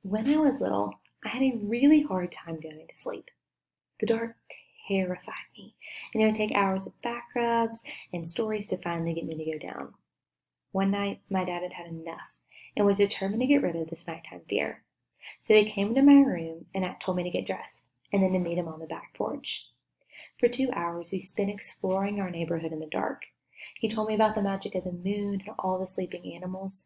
When I was little, I had a really hard time going to sleep. The dark terrified me, and it would take hours of back rubs and stories to finally get me to go down. One night, my dad had had enough and was determined to get rid of this nighttime fear. So he came into my room and told me to get dressed, and then to meet him on the back porch. For 2 hours, we spent exploring our neighborhood in the dark. He told me about the magic of the moon and all the sleeping animals.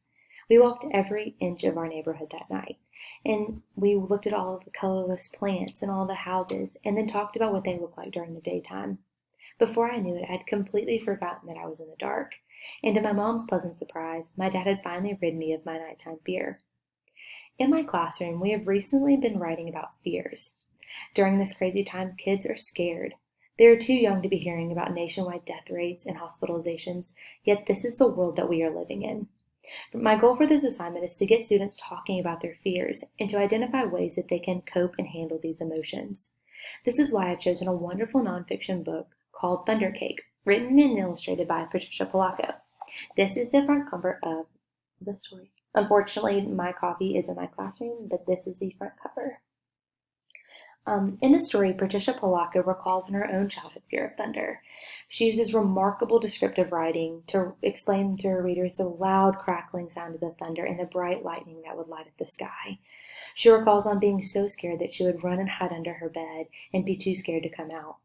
We walked every inch of our neighborhood that night, and we looked at all of the colorless plants and all the houses, and then talked about what they looked like during the daytime. Before I knew it, I had completely forgotten that I was in the dark, and to my mom's pleasant surprise, my dad had finally rid me of my nighttime fear. In my classroom, we have recently been writing about fears. During this crazy time, kids are scared. They are too young to be hearing about nationwide death rates and hospitalizations, yet this is the world that we are living in. My goal for this assignment is to get students talking about their fears and to identify ways that they can cope and handle these emotions. This is why I've chosen a wonderful nonfiction book called Thundercake, written and illustrated by Patricia Polacco. This is the front cover of the story. Unfortunately, my copy is in my classroom, but this is the front cover. In the story, Patricia Polacco recalls in her own childhood fear of thunder. She uses remarkable descriptive writing to explain to her readers the loud crackling sound of the thunder and the bright lightning that would light up the sky. She recalls on being so scared that she would run and hide under her bed and be too scared to come out.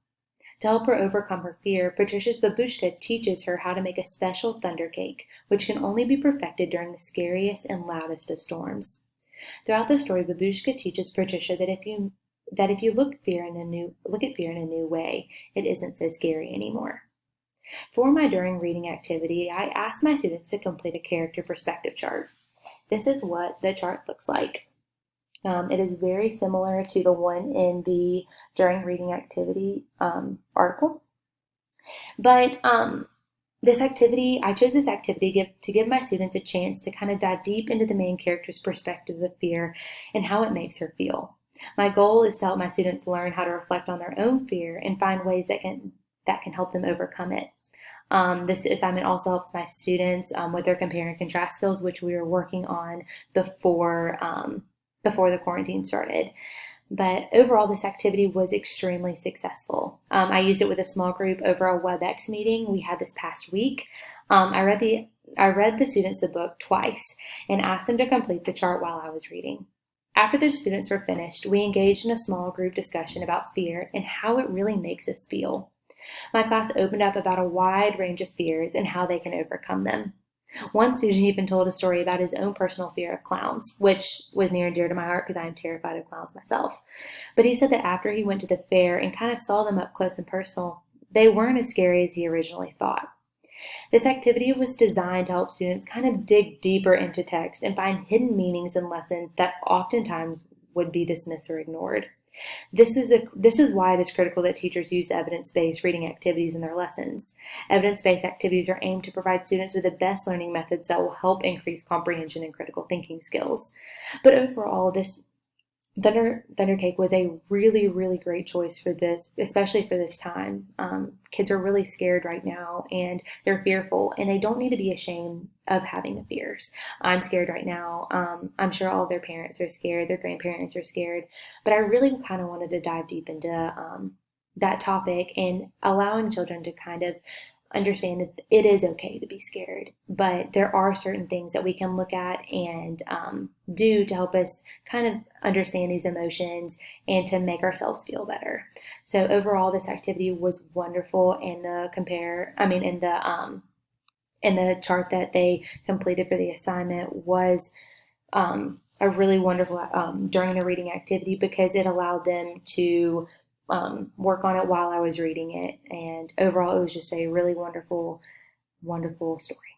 To help her overcome her fear, Patricia's babushka teaches her how to make a special thunder cake, which can only be perfected during the scariest and loudest of storms. Throughout the story, babushka teaches Patricia that if you look at fear in a new way, it isn't so scary anymore. For my during reading activity, I asked my students to complete a character perspective chart. This is what the chart looks like. It is very similar to the one in the during reading activity article. But I chose this activity to give my students a chance to kind of dive deep into the main character's perspective of fear and how it makes her feel. My goal is to help my students learn how to reflect on their own fear and find ways that can help them overcome it. This assignment also helps my students with their compare and contrast skills, which we were working on before the quarantine started. But overall, this activity was extremely successful. I used it with a small group over a WebEx meeting we had this past week. I read the students the book twice and asked them to complete the chart while I was reading. After the students were finished, we engaged in a small group discussion about fear and how it really makes us feel. My class opened up about a wide range of fears and how they can overcome them. One student even told a story about his own personal fear of clowns, which was near and dear to my heart because I am terrified of clowns myself. But he said that after he went to the fair and kind of saw them up close and personal, they weren't as scary as he originally thought. This activity was designed to help students kind of dig deeper into text and find hidden meanings in lessons that oftentimes would be dismissed or ignored. This is why it is critical that teachers use evidence-based reading activities in their lessons. Evidence-based activities are aimed to provide students with the best learning methods that will help increase comprehension and critical thinking skills. But overall, this Thundercake was a really, really great choice for this, especially for this time. Kids are really scared right now and they're fearful, and they don't need to be ashamed of having the fears. I'm scared right now. I'm sure all their parents are scared, their grandparents are scared, but I really kind of wanted to dive deep into that topic and allowing children to kind of understand that it is okay to be scared, but there are certain things that we can look at and do to help us kind of understand these emotions and to make ourselves feel better. So overall, this activity was wonderful, and in the chart that they completed for the assignment was a really wonderful during the reading activity because it allowed them to work on it while I was reading it. And overall, it was just a really wonderful, wonderful story.